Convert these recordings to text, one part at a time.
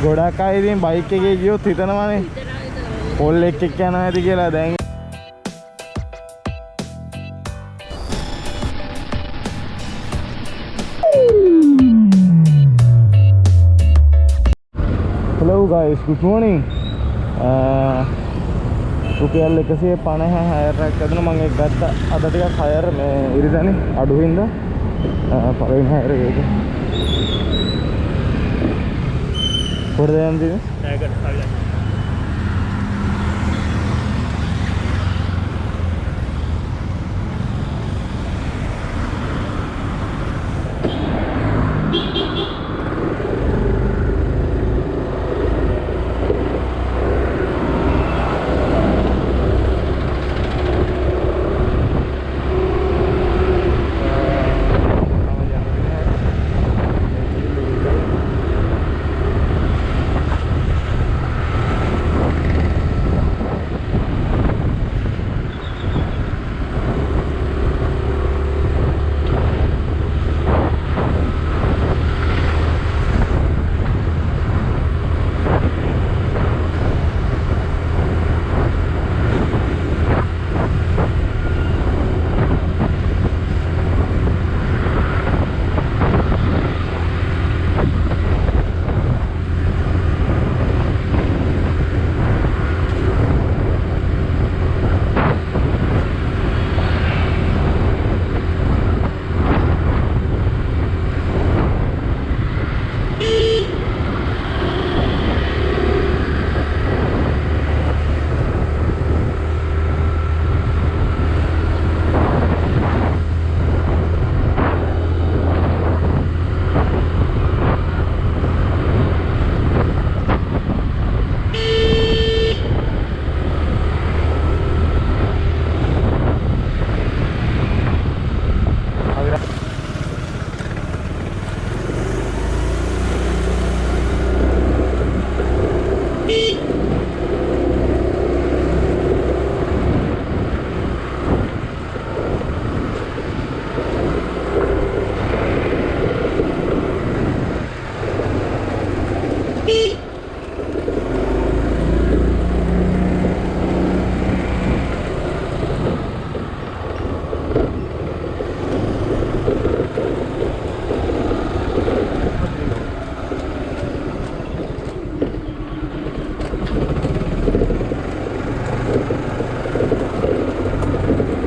ගොඩක් අය ඉතින් බයික් එකේ ගියොත් හිතනවානේ පොල් එක්ක යනවා ඇති කියලා. දැන් hello guys, good morning. රුපියල් 150 හයර් එකක් අදන මම ඒක ගත්තා. අද ටිකක් හයර් මේ ඉරිදානේ අඩු හින්දා පළවෙනි හයර් එකේද කොහෙද යන්නේ? ටැගර් හරියට.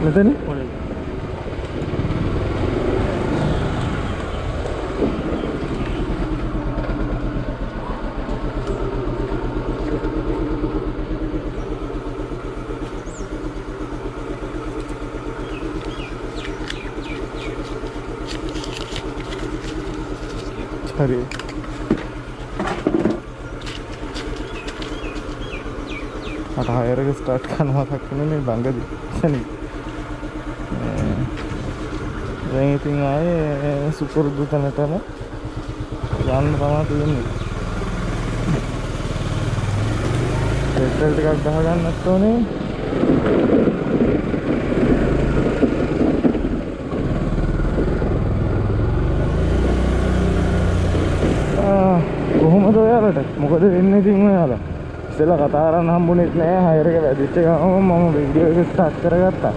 මෙතන හරි මට හයර් එක ස්ටාර්ට් කරනවා තක්කනේ මේ ළඟදී එතන දැන් ඉතින් ආයේ සුපුරුදු තැනටම යන්න තමයි තියෙන්නේ. පෙට්‍රල් ටිකක් ගහ ගන්නත් ඕනේ. කොහොමද ඔයාලට? මොකද වෙන්නේ ඉතින් ඔයාලා? ඉතලා කතා කරන්න හම්බුනේ නැහැ. හයර් එක වැඩිච්ච ගමන් මම වීඩියෝ එක ස්ටාර්ට් කරගත්තා.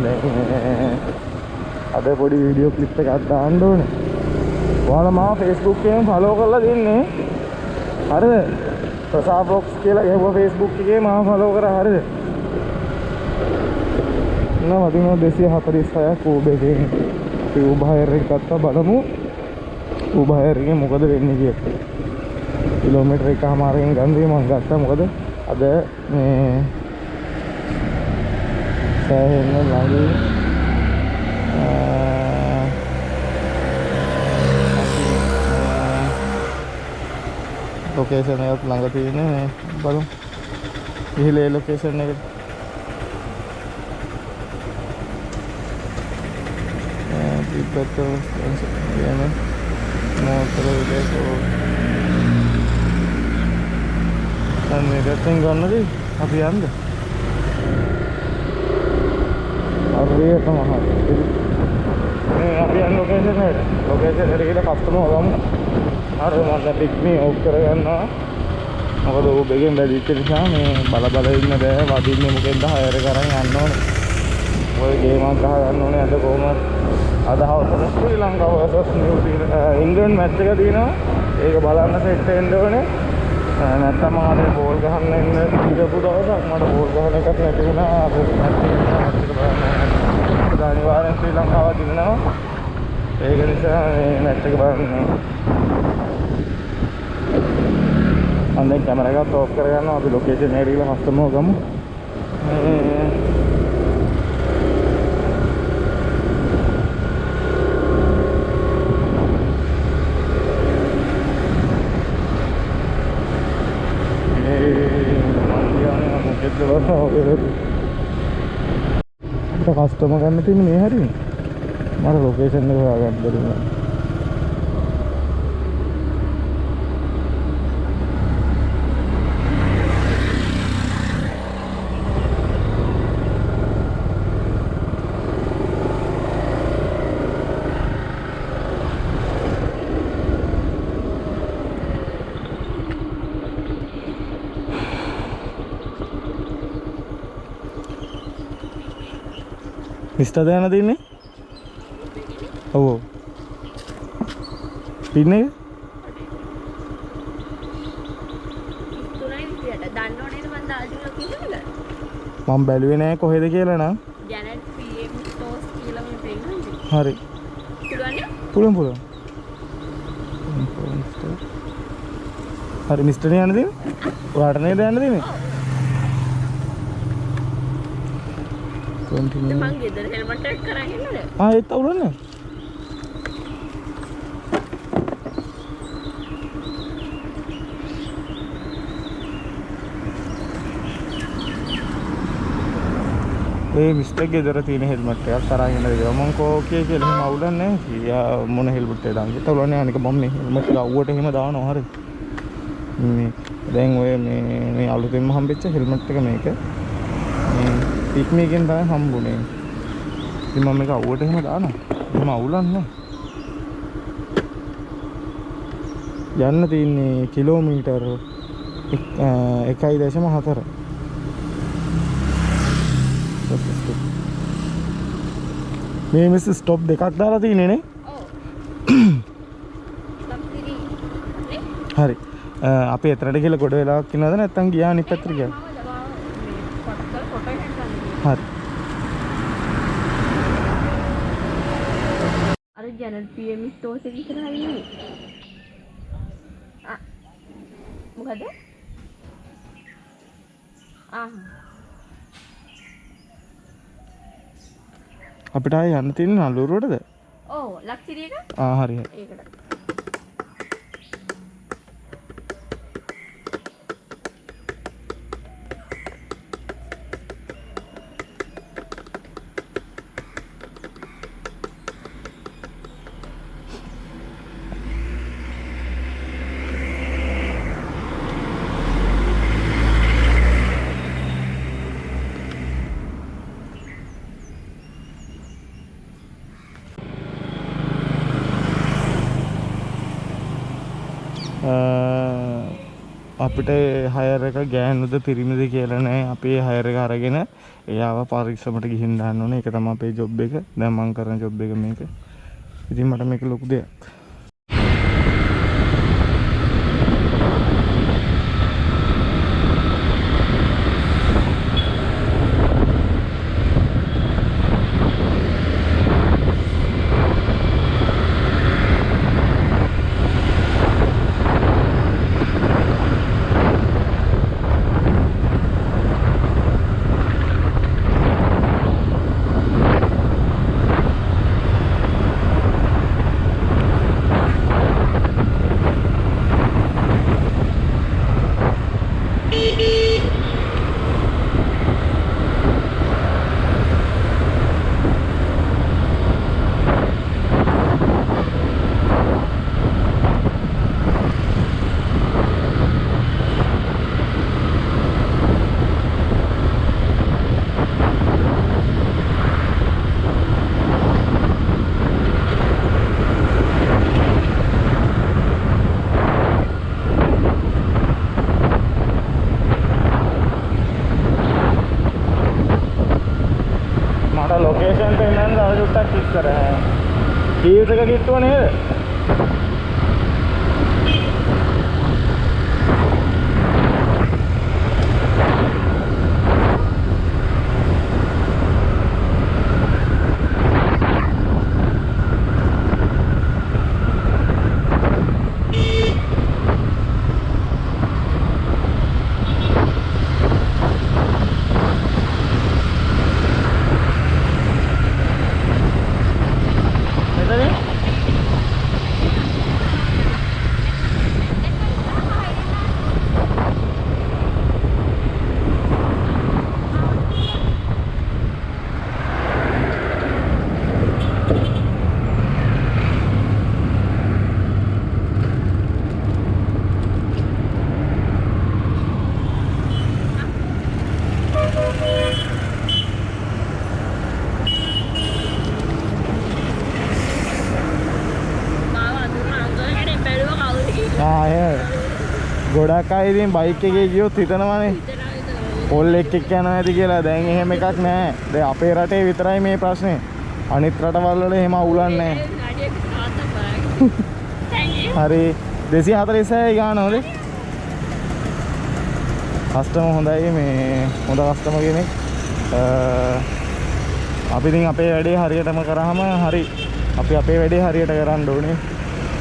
දැන් අද පොඩි වීඩියෝ ක්ලිප් එකක් දාන්න ඕනේ. ඔයාලා මාව Facebook එකෙන් ෆලෝ කරලා දින්නේ. හරිද? ප්‍රසා බ්ලොග්ස් කියලා ගහුවා Facebook එකේ මාව ෆලෝ කරා. හරිද? නම දිනෝ 246ක් ඌබේගෙන් අපි ඌබහයර් එක ගත්තා. බලමු ඌබහයර් එකේ මොකද වෙන්නේ කියලා. කිලෝමීටර් එකමාරකින් ගන්නේ මම ගත්තා. මොකද අද මේ සෑහෙන ළඟින් ලොකේෂන් එකත් ළඟ තියෙන්නේ. බලමු ඉහළේ ලොකේෂන් එකට තිබ්බත් යන මොකද විදිහට දැන් මේකෙන් ගන්නද අපි යන්නේ හරියටම හරි මේ අපි යන ලොකේෂන් එකට ගිහලා කස්ටමර් ගමු. අර මම ටික්මී ඕෆ් කරගන්නවා. මොකද ඌ බෙගෙන් බැදිච්ච නිසා මේ බල ඉන්න බෑ. වදින්නේ මොකෙන්ද හයර කරන් යන්න ඕනේ. ඔය ගේමක් ගහ ගන්න ඕනේ අද කොහොමද. අද හවසට ශ්‍රී ලංකාව vs ඉංග්ලන්ඩ් මැච් එක තියෙනවා. ඒක බලන්න සෙට් වෙන්න ඕනේ. නැත්තම් මම අද බෝල් ගහන්න ඉන්න ඉඳපු දවසක් මට බෝල් ගහන එකක් නැති වුණා. මැච් එක බලන්න අනිවාර්යෙන් ශ්‍රී ලංකාව දිනනවා. ඒක නිසා මේ මැච් එක බලන්න. මම දැන් කැමරා එකත් ඕෆ් කරගන්නවා. අපි ලොකේෂන් එකට ගිහලා කස්ටමර් ගමු. කස්ටමර් ගන්න තියෙන්නේ මේ හැරිනේ. මට ලොකේෂන් එක හොයාගන්න බැරි. මිස්ටර් දැන දෙන්නේ? ඔව්. පින් එක? 3:20ට දන්නව නේද මම දාලා තිබුණා කිව්වද? මම බැලුවේ නෑ කොහෙද කියලා නම්. ජැනට් PM ස්ටෝර්ස් කියලා මේ පෙන්නන්නේ. හරි. පුළුවන්. හරි මිස්ටර් යන්න දෙන්නේ? ඔයාට නේද යන්න දෙන්නේ? මං ගෙදර හෙල්මට් එක කරන් ඉන්නද? ඒත් අවුලන්නේ. ඒ මිස්ටර් ගෙදර තියෙන හෙල්මට් එකක් තරහින් ඉන්න දෙනවා. මං කෝකිය කියලා එහෙම අවුලන්නේ නැහැ. මොන හෙල්මට් එකද දාන්නේ? තවලන්නේ අනික මම මේ හෙල්මට් එක අවුවට එහෙම දානවා හරිද? මේ දැන් ඔය මේ අලුතෙන්ම හම්බෙච්ච හෙල්මට් එක මේක. පික්මේකින් තමයි හම්බුනේ. ඉතින් මම මේක අවුවට එහෙම දානවා. එහෙම අවුලන්නේ නැහැ. යන්න තියෙන්නේ කිලෝමීටර් 1.4. මේ මිස් ස්ටොප් දෙකක් දාලා තියෙන්නේ නේ? ඔව්. ලක්තිරි. හරි. අපි එතරට ගිහලා ගොඩ වෙලාවක් ඉන්නවද නැත්නම් ගියා අනිත් පැත්තට ගියා? හරි. අර ජැනට් PM ස්ටෝර්ස් එක ඉස්සරහා ඉන්නේ. මොකද? අපිට ආයෙ යන්න තියෙන්නේ නළුවරටද? ඔව් ලක්සිරි එක. හරි හරි. ඒකට. අපිට හයර් එක ගෑනුද පිරිමිද කියලා නෑ. අපි හයර් එක අරගෙන එයාව පරීක්ෂමට ගිහින් දාන්න ඕනේ. ඒක තමයි අපේ ජොබ් එක. දැන් මම කරන ජොබ් එක මේක. ඉතින් මට මේක ලොකු දෙයක්. ලොකේෂන් පෙන්නන්න තව චුට්ටක් ඉස්සර. කීස් එක කිට්ටුව නේද? ගොඩක් අය ඉතින් බයික් එකේ ගියොත් හිතනවානේ පොල් එක්ක යනවා ඇති කියලා. දැන් එහෙම එකක් නැහැ. දැන් අපේ රටේ විතරයි මේ ප්‍රශ්නේ. අනිත් රටවල් වල එහෙම අවුලක් නැහැ. හරි 246යි ගාන හොඳේ. කස්ටමර් හොඳයි, මේ හොඳ කස්ටමර් කෙනෙක්. අපි ඉතින් අපේ වැඩේ හරියටම කරාම හරි. අපි අපේ වැඩේ හරියට කරන්න ඕනේ.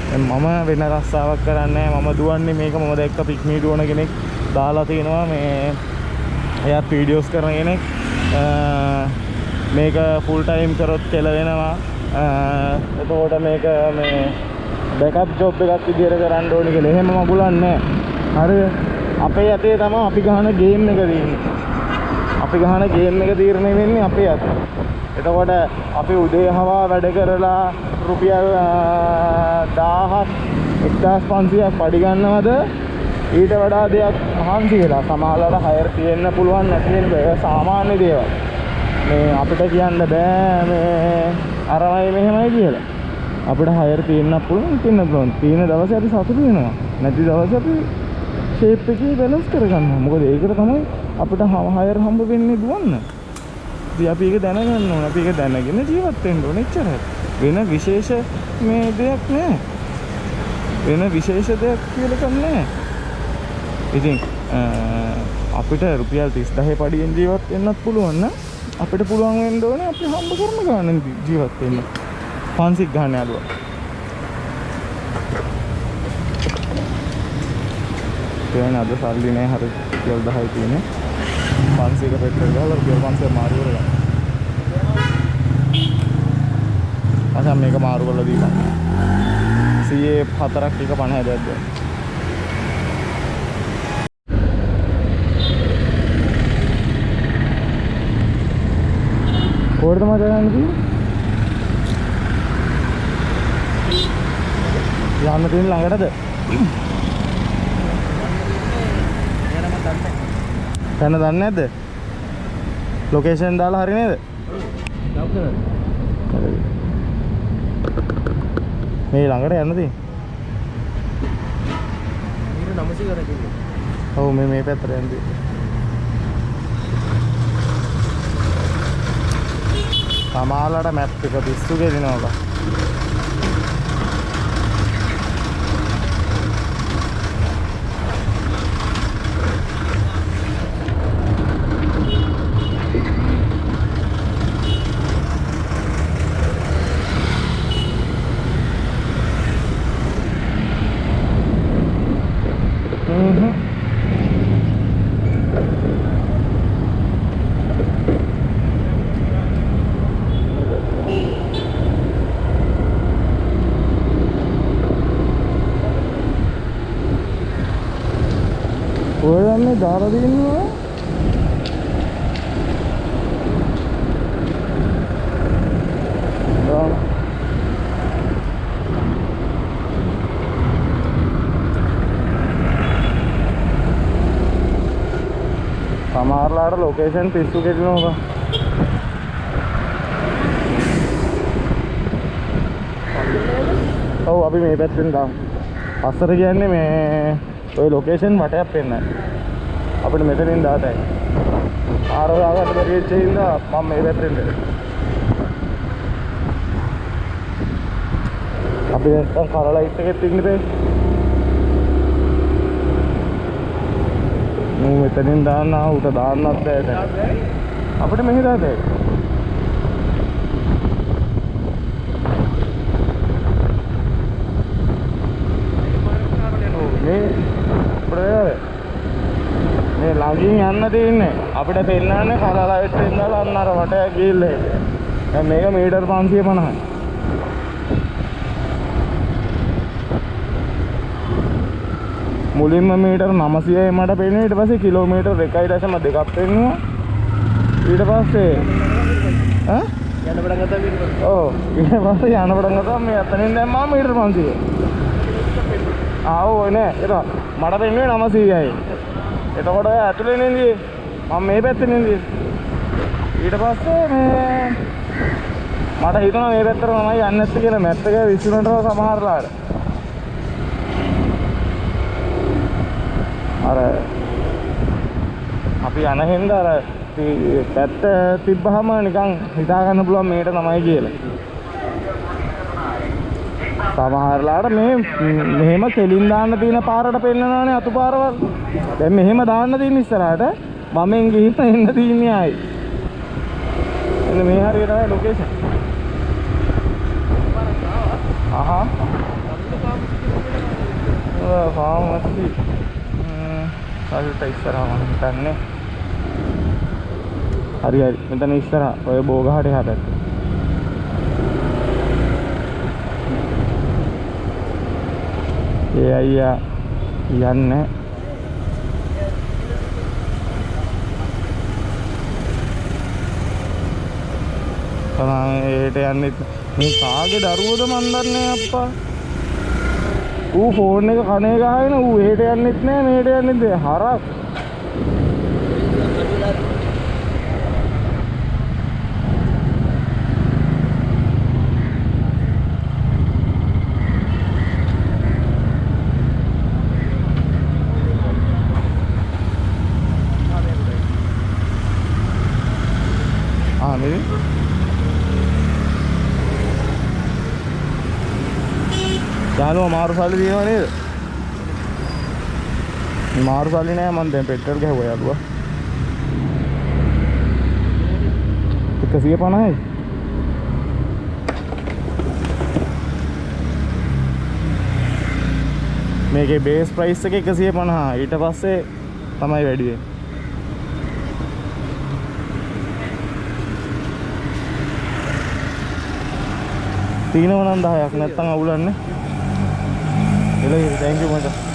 මම වෙන රස්සාවක් කරන්නේ නැහැ. මම දුවන්නේ මේක. මම දැක්ක පික්මී දුවන කෙනෙක් දාලා තිනවා මේ එයාත් වීඩියෝස් කරන කෙනෙක්. මේක ෆුල් ටයිම් කරොත් කෙල වෙනවා. එතකොට මේක මේ බෑකප් ජොබ් එකක් විදියට කරන්න ඕනේ කියලා. එහෙම මගුලන්නේ නැහැ. හරිද? අපේ යතේ තමයි අපි ගහන ගේම් එක තියෙන්නේ. අපි ගහන ගේම් එක තීරණය වෙන්නේ අපේ යතේ. එතකොට අපි උදේ හවා වැඩ කරලා රුපියල් 1000ක් 1500ක් පඩි ගන්නවද ඊට වඩා දෙයක් මහන්සි වෙලා සමහරවල්ලාට හයර් තියෙන්න පුළුවන් නැති වෙන බෑ සාමාන්‍ය දේවල් මේ අපිට කියන්න බෑ මේ අරමයි මෙහෙමයි කියලා අපිට හයර් තියෙන්නත් පුළුවන් තියෙන දවසේ අපි සතුටු වෙනවා නැති දවසේ අපි ෂේප් එකේ බැලන්ස් කරගන්නවා මොකද ඒකට තමයි අපිට හයර් හම්බ වෙන්නේ දුවන්න ඉතින් අපි ඒක දැනගන්න ඕන අපි ඒක දැනගෙන ජීවත් වෙන්න ඕනේ එච්චරයි වෙන විශේෂ මේ දෙයක් නෑ වෙන විශේෂ දෙයක් කියලා කන්නේ ඉතින් අපිට රුපියල් 30000 පඩියෙන් ජීවත් වෙන්නත් පුළුවන් නම් අපිට පුළුවන් වෙන්න ඕනේ අපි හම්බ කරන ගානෙන් ජීවත් වෙන්න 500ක් ගන්න යාළුවා දැන් අද සල්ලි නෑ හරි රුපියල් 10යි තියෙන්නේ 500ක පෙට්‍රල් ගහලා රුපියල් 500 මාරු කරලා අසම් මේක මාරු කරලා දීලා CA 4ක් එක 50 දැද්දා කොහෙද මම යන්නේ යන්න තියෙන ළඟටද දැන් දන්නේ නැද්ද ලොකේෂන් දාලා හරි නේද මේ ළඟට යන්න තියෙන්නේ ඊට 900 කර කිව්වේ ඔව් මේ පැත්තට යන්න තියෙන්නේ සමාලට මැප් එක පිස්සු ගෙලිනවා ඔයන්නේ දාලා දින්නවා සමහරලාට ලොකේෂන් පිස්සු ගෙඩිනවා ඔව් අපි මේ පැත්තෙන් දාමු පස්සට කියන්නේ මේ ඔය ලොකේෂන් වටයක් පෙන්නයි අපිට මෙතනින් දාතයි ආරෝහාගත පරිච්ඡේදින්ද මම මේ පැත්තෙන් දෙන්න අපි නැත්තම් කර ලයිට් එකෙත් ඉන්න බෑ. මම මෙතනින් දාන්න උට දාන්නත් බෑ දැන්. අපිට මෙහෙ දාතේ. මේ ළඟින් යන්න තියෙන්නේ අපිට පෙන්නන්නේ කරලයිට් ඉඳලා අන්න අර වටයක් ගිහිල්ලා ඒක. දැන් මේක මීටර් 550යි. මුලින්ම මීටර් 900යි මට පෙන්නේ. ඊට පස්සේ කිලෝමීටර් 1.2ක් පෙන්නුවා. ඊට පස්සේ ඈ යන්න පටන් ගත්තා මීටර. ඔව් ඊට පස්සේ යන්න පටන් ගත්තා මේ අතනින් දැන් මම මීටර් 500. ආවෝ නේ ඒක මට පෙන්නේ 900යි. එතකොට ඇතුලේ නෙන්දී මම මේ පැත්තේ නෙන්දී. ඊට පස්සේ මේ මට හිතුණා මේ පැත්තට තමයි යන්නේ නැත්තේ කියලා මැප් එක විශ්ුණුට සමහරලාට. අර අපි යන හින්දා අර පැත්ත තිබ්බහම නිකන් හිතා ගන්න පුළුවන් මේකට තමයි කියලා. සමහරලාට මේ මෙහෙම කෙලින් දාන්න තියෙන පාරට පෙන්නනවානේ අතු පාරවල්. දැන් මෙහෙම දාන්න තියෙන ඉස්සරහට මමෙන් ගිහින් එන්න තියෙන්නේ ආයි. එන්න මේ හරියට තමයි ලොකේෂන්. ආහා. ෆාමසි. සල්ට ඉස්සරහා මම හිතන්නේ. හරි හරි. මෙතන ඉස්සරහා ඔය බෝගහට එහා පැත්තේ. ඒ අයියා යන්නේ ඒට යන්නේ මේ කාගේ දරුවෝද මන් දන්නේ අප්පා. ඌ ෆෝන් එක කනේ ගහගෙන ඌ එහෙට යන්නෙත් නෑ මෙහෙට යන්නෙත් නෑ හරක්. යාළුවා මාරු සල්ලි දිනව නේද? මාරු සල්ලි නෑ මං දැන් පෙට්‍රල් ගහුවා යාළුවා. 150යි. මේකේ බේස් ප්‍රයිස් එක 150. ඊට පස්සේ තමයි වැඩි වෙන්නේ. තීනව නම් 10ක් නැත්තම් අවුලන්නේ. Thank you, Mata.